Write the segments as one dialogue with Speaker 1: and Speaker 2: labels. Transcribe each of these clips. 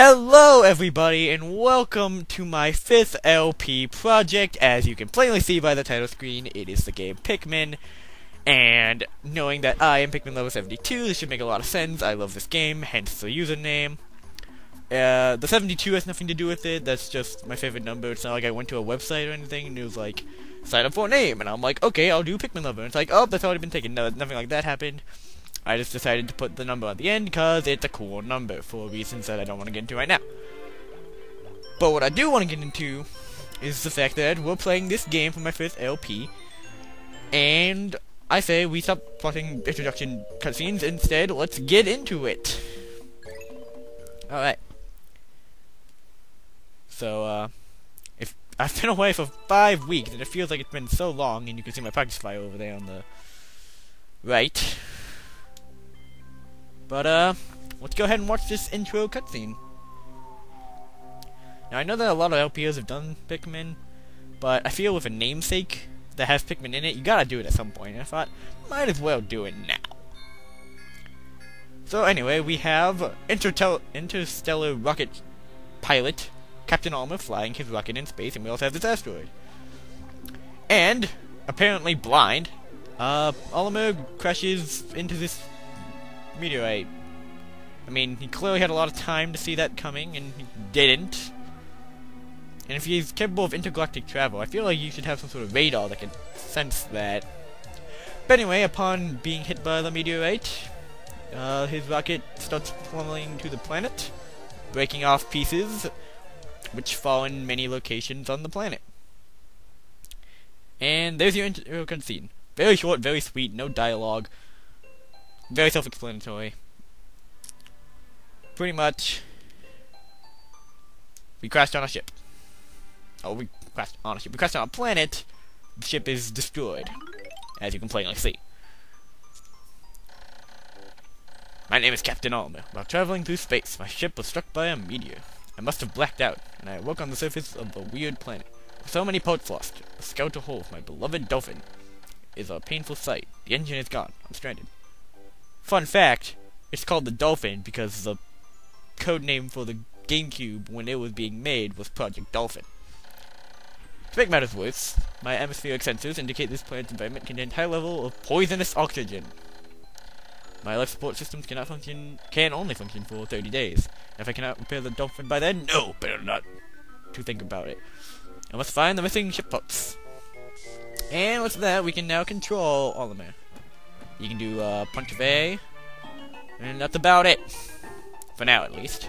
Speaker 1: Hello everybody and welcome to my 5th LP project. As you can plainly see by the title screen, it is the game Pikmin. And knowing that I am Pikmin level 72, this should make a lot of sense. I love this game, hence the username. The 72 has nothing to do with it, that's just my favorite number. It's not like I went to a website or anything and it was like, sign up for a name. And I'm like, okay, I'll do Pikmin level. And it's like, oh, that's already been taken. No, nothing like that happened. I just decided to put the number at the end because it's a cool number for reasons that I don't want to get into right now. But what I do want to get into is the fact that we're playing this game for my 5th LP, and I say we stop plotting introduction cutscenes. Instead, let's get into it. Alright. So, if I've been away for 5 weeks, and it feels like it's been so long, and you can see my practice file over there on the right. But, let's go ahead and watch this intro cutscene. Now, I know that a lot of LPs have done Pikmin, but I feel with a namesake that has Pikmin in it, you gotta do it at some point, and I thought, might as well do it now. So anyway, we have interstellar rocket pilot, Captain Alma, flying his rocket in space, and we also have this asteroid. And, apparently blind, Alma crashes into this meteorite. I mean, he clearly had a lot of time to see that coming, and he didn't. And if he's capable of intergalactic travel, I feel like you should have some sort of radar that can sense that. But anyway, upon being hit by the meteorite, his rocket starts plummeting to the planet, breaking off pieces, which fall in many locations on the planet. And there's your intro cutscene. Very short, very sweet, no dialogue. Very self-explanatory. Pretty much, we crashed on a ship. Oh, we crashed on a ship. We crashed on a planet. The ship is destroyed, as you can plainly see. My name is Captain Alma. While traveling through space, my ship was struck by a meteor. I must have blacked out, and I awoke on the surface of a weird planet. With so many parts lost, a skeletal hull of my beloved dolphin is a painful sight. The engine is gone. I'm stranded. Fun fact, it's called the Dolphin because the code name for the GameCube when it was being made was Project Dolphin. To make matters worse, my atmospheric sensors indicate this planet's environment contains high level of poisonous oxygen. My life support systems can only function for 30 days. If I cannot repair the Dolphin by then, no, better not to think about it. I must find the missing ship parts. And with that, we can now control Alma. You can do punch of A, and that's about it. For now, at least.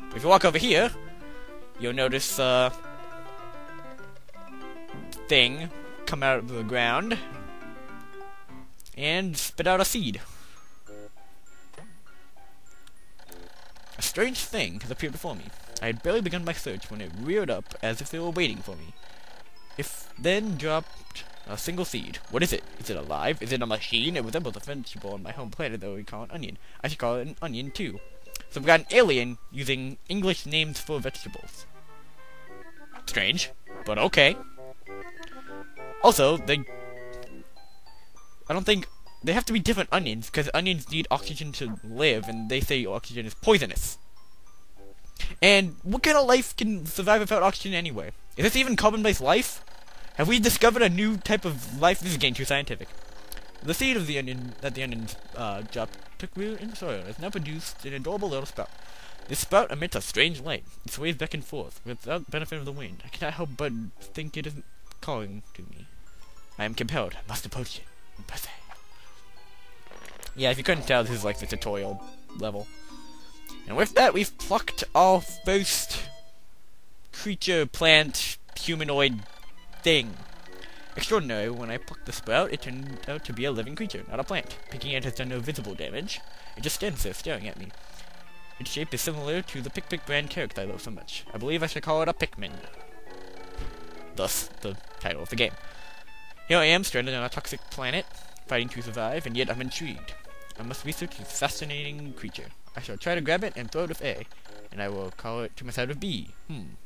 Speaker 1: But if you walk over here, you'll notice thing come out of the ground and spit out a seed. A strange thing has appeared before me. I had barely begun my search when it reared up as if it were waiting for me. Then dropped a single seed. What is it? Is it alive? Is it a machine? It resembles a vegetable on my home planet, though we call it onion. I should call it an onion, too. So we got an alien using English names for vegetables. Strange, but okay. Also, I don't think... They have to be different onions, because onions need oxygen to live, and they say oxygen is poisonous. And what kind of life can survive without oxygen anyway? Is this even carbon-based life? Have we discovered a new type of life? This is getting too scientific. The seed of the onion that the onions dropped took root in the soil and has now produced an adorable little sprout. This sprout emits a strange light. It sways back and forth without benefit of the wind. I cannot help but think it is calling to me. I am compelled. I must approach it. Yeah, if you couldn't tell, this is like the tutorial level. And with that, we've plucked our first creature, plant, humanoid thing. Extraordinary, when I plucked the sprout, it turned out to be a living creature, not a plant. Picking it has done no visible damage. It just stands there, staring at me. Its shape is similar to the Pick brand character I love so much. I believe I should call it a Pikmin. Thus, the title of the game. Here I am, stranded on a toxic planet, fighting to survive, and yet I'm intrigued. I must research this fascinating creature. I shall try to grab it and throw it with A, and I will call it to my side with B.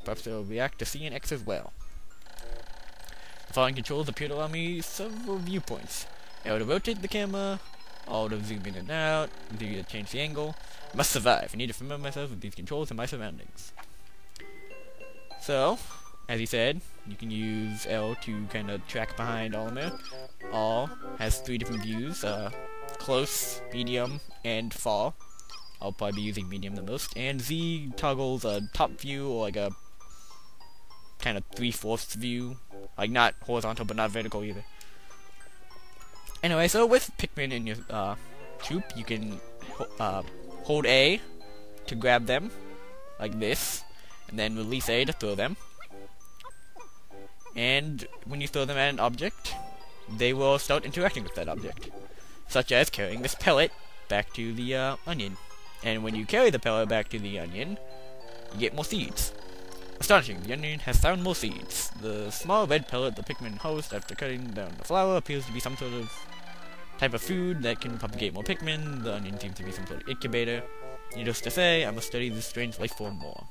Speaker 1: Perhaps it will react to C and X as well. The following controls appear to allow me several viewpoints. I will rotate the camera All to zoom in and out, to change the angle. Must survive. I need to familiar myself with these controls and my surroundings. So, as he said, you can use L to kind of track behind Olimar. All has 3 different views, close, medium, and far. I'll probably be using medium the most. And Z toggles a top view, or like a kind of 3/4 view. Like, not horizontal, but not vertical either. Anyway, so with Pikmin in your troop, you can hold A to grab them, like this, and then release A to throw them. And when you throw them at an object, they will start interacting with that object, such as carrying this pellet back to the onion. And when you carry the pellet back to the onion, you get more seeds. Astonishing, the onion has found more seeds. The small red pellet the Pikmin host after cutting down the flower appears to be some sort of type of food that can propagate more Pikmin. The onion seems to be some sort of incubator. Needless to say, I must study this strange life form more.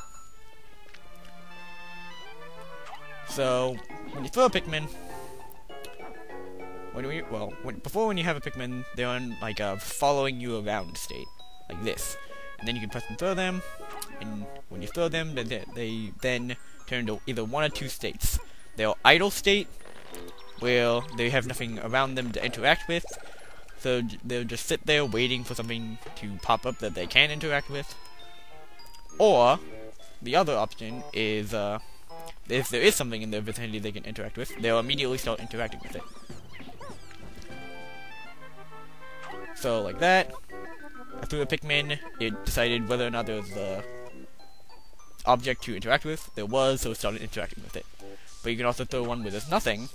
Speaker 1: So, when you throw a Pikmin, when you have a Pikmin, they're in like a following you around state, like this. And then you can press and throw them, and when you throw them, they then turn into either 1 or 2 states. They're idle state, where they have nothing around them to interact with, so they'll just sit there waiting for something to pop up that they can interact with. Or, the other option is, if there is something in their vicinity they can interact with, they'll immediately start interacting with it. So, like that. I threw a Pikmin, it decided whether or not there was an object to interact with. There was, so it started interacting with it. But you can also throw one where there's nothing,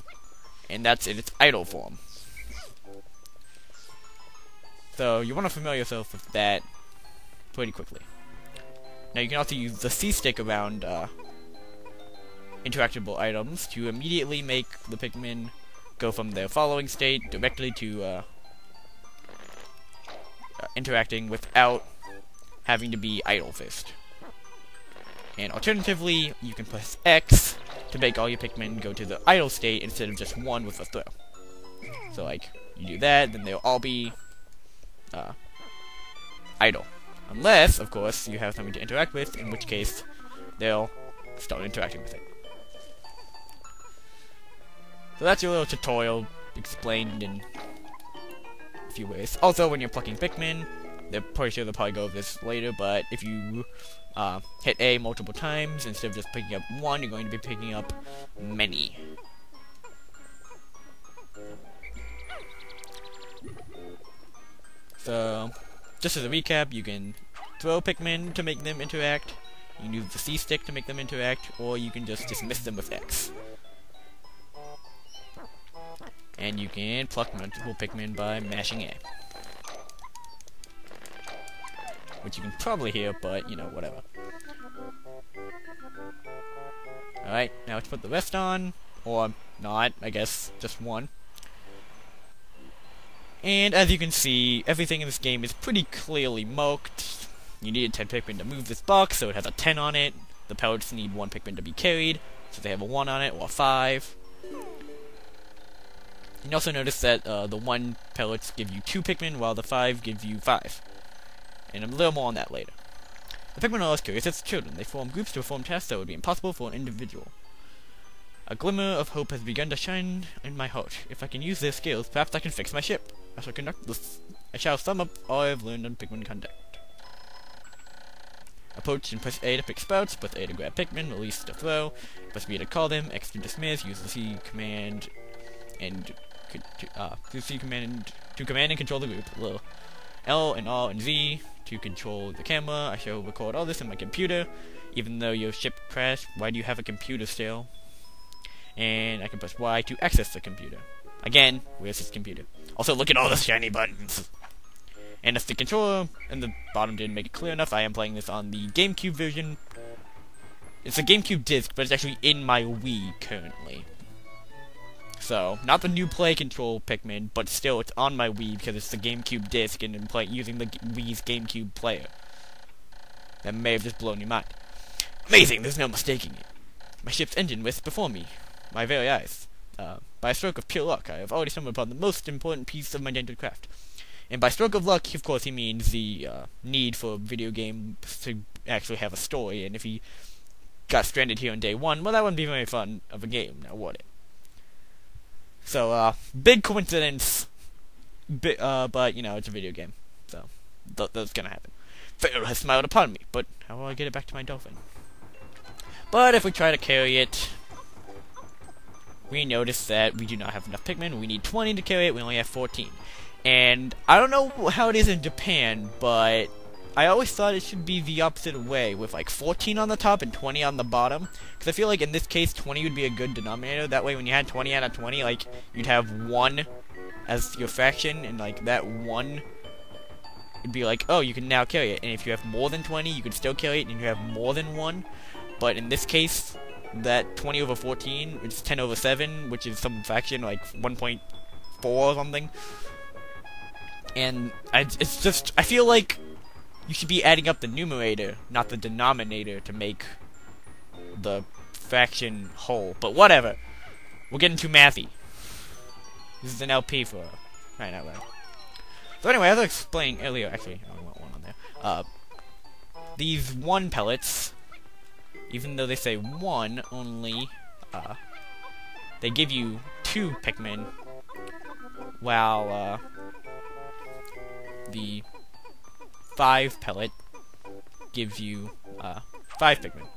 Speaker 1: and that's in its idle form. So you want to familiar yourself with that pretty quickly. Now you can also use the C-stick around interactable items to immediately make the Pikmin go from their following state directly to interacting without having to be idle first. And alternatively, you can press X to make all your Pikmin go to the idle state instead of just one with a throw. So like, you do that, then they'll all be idle. Unless, of course, you have something to interact with, in which case they'll start interacting with it. So that's your little tutorial explained in a few ways. Also, when you're plucking Pikmin, they're pretty sure they'll probably go over this later, but if you hit A multiple times, instead of just picking up one, you're going to be picking up many. So, just as a recap, you can throw Pikmin to make them interact, you can use the C-stick to make them interact, or you can just dismiss them with X. And you can pluck multiple Pikmin by mashing A. Which you can probably hear, but, you know, whatever. Alright, now let's put the rest on, or not, I guess, just one. And as you can see, everything in this game is pretty clearly marked. You need 10 Pikmin to move this box, so it has a 10 on it. The pellets need 1 Pikmin to be carried, so they have a 1 on it, or a 5. You also notice that the 1 pellets give you 2 Pikmin, while the 5 gives you 5. And a little more on that later. The Pikmin are as curious as children. They form groups to perform tasks that would be impossible for an individual. A glimmer of hope has begun to shine in my heart. If I can use their skills, perhaps I can fix my ship. I shall sum up all I have learned on Pikmin contact. Approach and press A to pick sprouts, press A to grab Pikmin, release to throw, press B to call them, X to dismiss, use the C command, and to command and control the group. L and R and Z to control the camera. I shall record all this in my computer. Even though your ship crashed, why do you have a computer still? And I can press Y to access the computer. Again, where's this computer? Also, look at all the shiny buttons! And if the controller in the bottom didn't make it clear enough, I am playing this on the GameCube version. It's a GameCube disc, but it's actually in my Wii currently. So, not the new Play Control Pikmin, but still it's on my Wii because it's the GameCube disc and I'm using the Wii's GameCube player. That may have just blown your mind. Amazing, there's no mistaking it. My ship's engine whizzed before me, my very eyes. By a stroke of pure luck, I have already stumbled upon the most important piece of my dented craft. And by stroke of luck, of course, he means the need for video games to actually have a story. And if he got stranded here on day 1, well, that wouldn't be very fun of a game, now would it? So, big coincidence, but, you know, it's a video game, so that's gonna happen. Pharaoh has smiled upon me, but how will I get it back to my dolphin? But if we try to carry it, we notice that we do not have enough Pikmin. We need 20 to carry it, we only have 14. And I don't know how it is in Japan, but I always thought it should be the opposite way, with like 14 on the top and 20 on the bottom. Because I feel like in this case, 20 would be a good denominator. That way when you had 20 out of 20, like, you'd have 1 as your fraction, and like that 1 it'd be like, oh, you can now carry it. And if you have more than 20, you can still carry it, and you have more than 1. But in this case, that 20 over 14, it's 10 over 7, which is some fraction, like 1.4 or something. And it's just, I feel like you should be adding up the numerator, not the denominator, to make the fraction whole. But whatever. We're getting too mathy. This is an LP for right now, right? So anyway, as I was explaining earlier, actually, I don't want one on there. These 1 pellets, even though they say 1 only, they give you 2 Pikmin, while the 5 pellet gives you 5 Pikmin.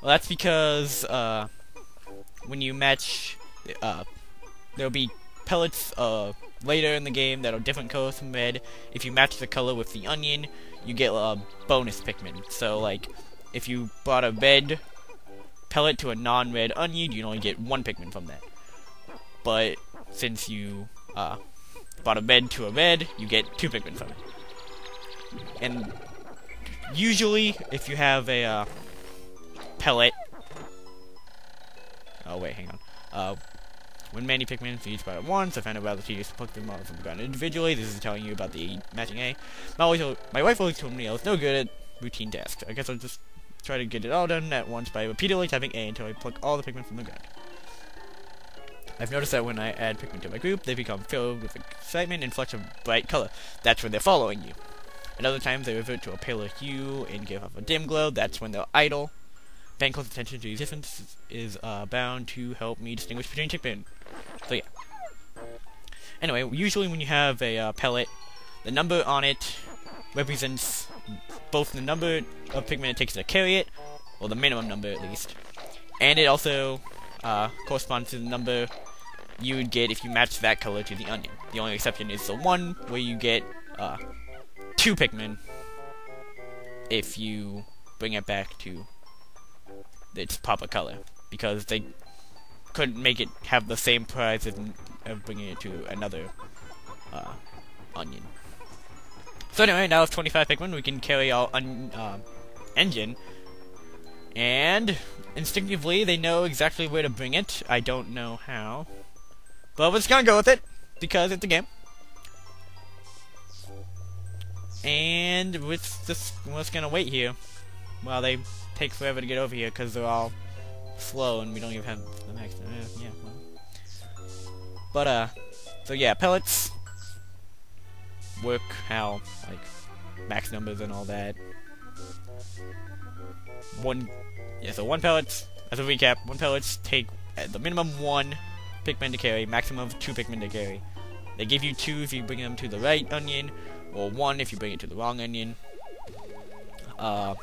Speaker 1: Well, that's because when you match, there'll be pellets later in the game that are different colors from red. If you match the color with the onion, you get bonus Pikmin. So, like, if you brought a red pellet to a non-red onion, you'd only get 1 Pikmin from that. But since you brought a red to a red, you get 2 Pikmin from it. And usually, if you have a pellet, oh wait, hang on. When many Pikmin for each brought at once, I found out rather tedious to pluck them all from the ground individually. This is telling you about the matching A. My wife always told me I was no good at routine tasks. I guess I'll just try to get it all done at once by repeatedly typing A until I pluck all the Pikmin from the ground. I've noticed that when I add Pikmin to my group, they become filled with excitement and flush of bright color. That's when they're following you. At other times, they revert to a paler hue and give off a dim glow. That's when they're idle. Paying close attention to these differences is bound to help me distinguish between Pikmin. So yeah. Anyway, usually when you have a pellet, the number on it represents both the number of Pikmin it takes to carry it, or the minimum number at least, and it also corresponds to the number you would get if you match that color to the onion. The only exception is the one where you get 2 Pikmin if you bring it back to its proper color, because they couldn't make it have the same price as bringing it to another onion. So anyway, now with 25 Pikmin, we can carry our engine, and instinctively they know exactly where to bring it. I don't know how, but we're just gonna go with it because it's a game. And we're just gonna wait here while they take forever to get over here because they're all slow and we don't even have the max. Yeah, well. But so yeah, pellets work how, like, max numbers and all that. So 1 pellets, as a recap, 1 pellets take at the minimum 1 Pikmin to carry, maximum of 2 Pikmin to carry. They give you 2 if you bring them to the right onion, or 1 if you bring it to the wrong onion. All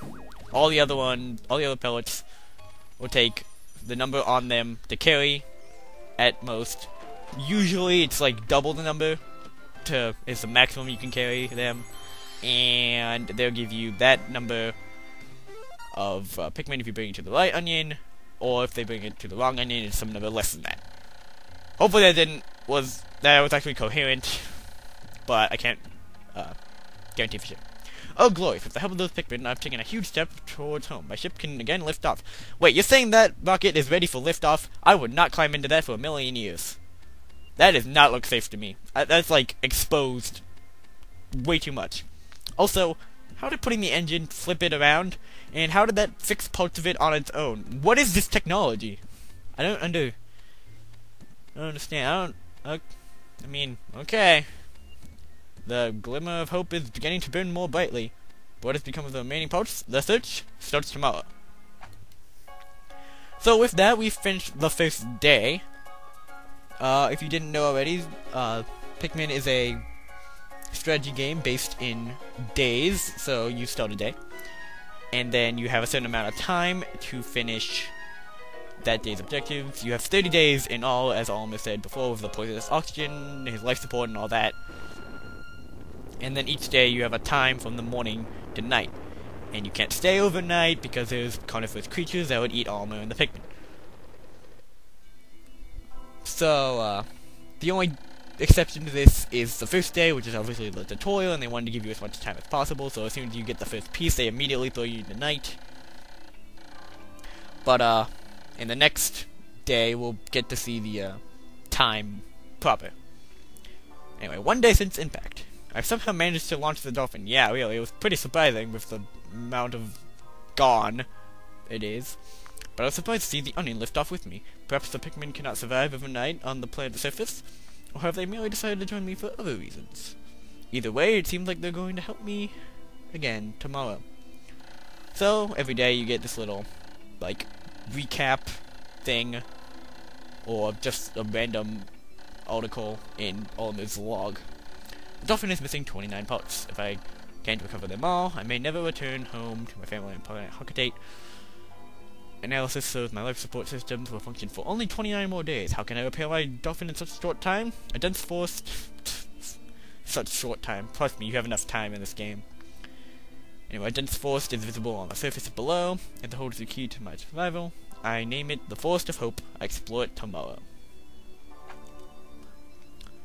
Speaker 1: the other pellets will take the number on them to carry at most. Usually it's like double the number is the maximum you can carry them, and they'll give you that number of Pikmin if you bring it to the right onion, or if they bring it to the wrong onion, it's some number less than that. Hopefully that was actually coherent, but I can't guarantee for sure. Oh glory, with the help of those Pikmin, I've taken a huge step towards home. My ship can again lift off. Wait, you're saying that rocket is ready for liftoff? I would not climb into that for a million years. That does not look safe to me. That's like exposed way too much. Also, how did putting the engine flip it around? And how did that fix parts of it on its own? What is this technology? I don't understand. I mean, okay. The glimmer of hope is beginning to burn more brightly. What has become of the remaining parts? The search starts tomorrow. So with that, we've finished the first day. If you didn't know already, Pikmin is a strategy game based in days, so you start a day. And then you have a certain amount of time to finish that day's objectives. You have 30 days in all, as Alma said before, with the poisonous oxygen, his life support, and all that. And then each day you have a time from the morning to night. And you can't stay overnight because there's carnivorous creatures that would eat Alma and the Pikmin. So, the only exception to this is the first day, which is obviously the tutorial, and they wanted to give you as much time as possible, so as soon as you get the first piece, they immediately throw you into night. But, in the next day, we'll get to see the, time proper. Anyway, one day since Impact. I've somehow managed to launch the dolphin. Yeah, really, it was pretty surprising with the amount of gone it is. But I was surprised to see the onion lift off with me. Perhaps the Pikmin cannot survive overnight on the planet's surface, or have they merely decided to join me for other reasons? Either way, it seems like they're going to help me again tomorrow. So, every day you get this little, like, recap thing, or just a random article in Alma's log. The dolphin is missing 29 parts. If I can't recover them all, I may never return home to my family and planet Hockatate. Analysis shows my life support systems will function for only 29 more days. How can I repair my dolphin in such a short time? A dense forest... such short time. Trust me, you have enough time in this game. Anyway, a dense forest is visible on the surface below, and it holds the key to my survival. I name it the Forest of Hope. I explore it tomorrow.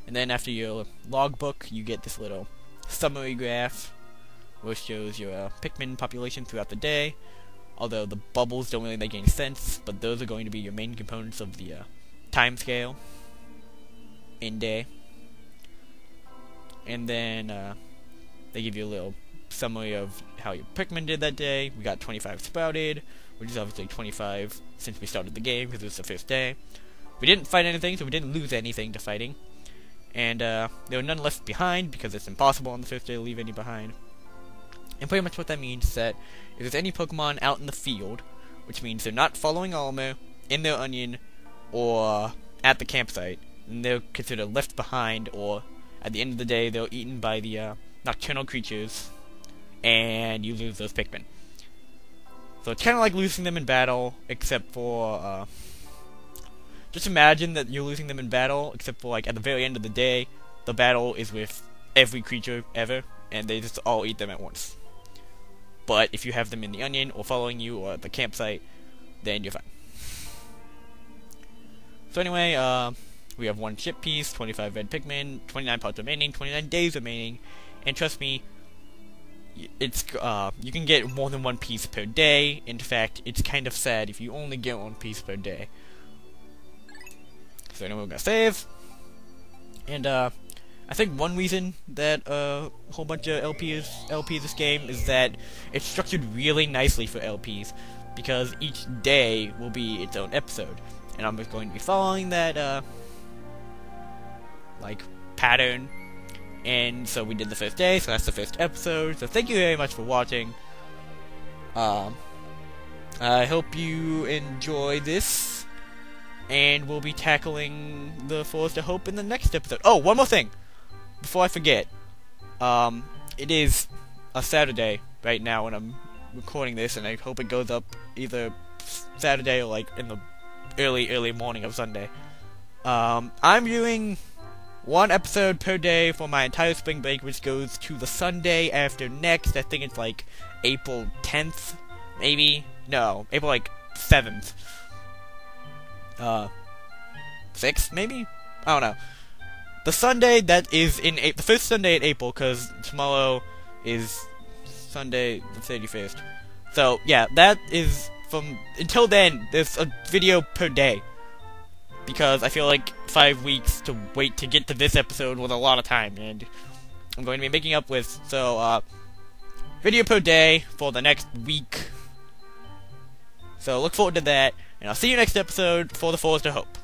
Speaker 1: And then after your logbook, you get this little summary graph, which shows your Pikmin population throughout the day. Although the bubbles don't really make any sense, but those are going to be your main components of the time scale in day. And then they give you a little summary of how your Pikmin did that day. We got 25 sprouted, which is obviously 25 since we started the game because it was the first day. We didn't fight anything, so we didn't lose anything to fighting. And there were none left behind because it's impossible on the first day to leave any behind. And pretty much what that means is that if there's any Pokemon out in the field, which means they're not following Alma, in their onion, or at the campsite, then they're considered left behind, or at the end of the day, they're eaten by the nocturnal creatures, and you lose those Pikmin. So it's kind of like losing them in battle, except for, just imagine that you're losing them in battle, except for, like, at the very end of the day, the battle is with every creature ever, and they just all eat them at once. But if you have them in the onion, or following you, or at the campsite, then you're fine. So anyway, we have one chip piece, 25 red Pikmin, 29 parts remaining, 29 days remaining, and trust me, it's, you can get more than one piece per day. In fact, it's kind of sad if you only get one piece per day. So anyway, we're gonna save, and, I think one reason that a whole bunch of LPs this game is that it's structured really nicely for LPs, because each day will be its own episode, and I'm just going to be following that, like, pattern. And so we did the first day, so that's the first episode. So thank you very much for watching. I hope you enjoy this, and we'll be tackling the Forest of Hope in the next episode. Oh, one more thing! Before I forget, it is a Saturday right now when I'm recording this, and I hope it goes up either Saturday or like in the early morning of Sunday. I'm doing one episode per day for my entire spring break, which goes to the Sunday after next. I think it's like April 10th, maybe? No, April like 7th. 6th, maybe? I don't know. The Sunday that is in the first Sunday in April, because tomorrow is Sunday the 31st. So, yeah, that is from... Until then, there's a video per day. Because I feel like 5 weeks to wait to get to this episode was a lot of time, and I'm going to be making up with... So, video per day for the next week. So, look forward to that, and I'll see you next episode for the Forest of Hope.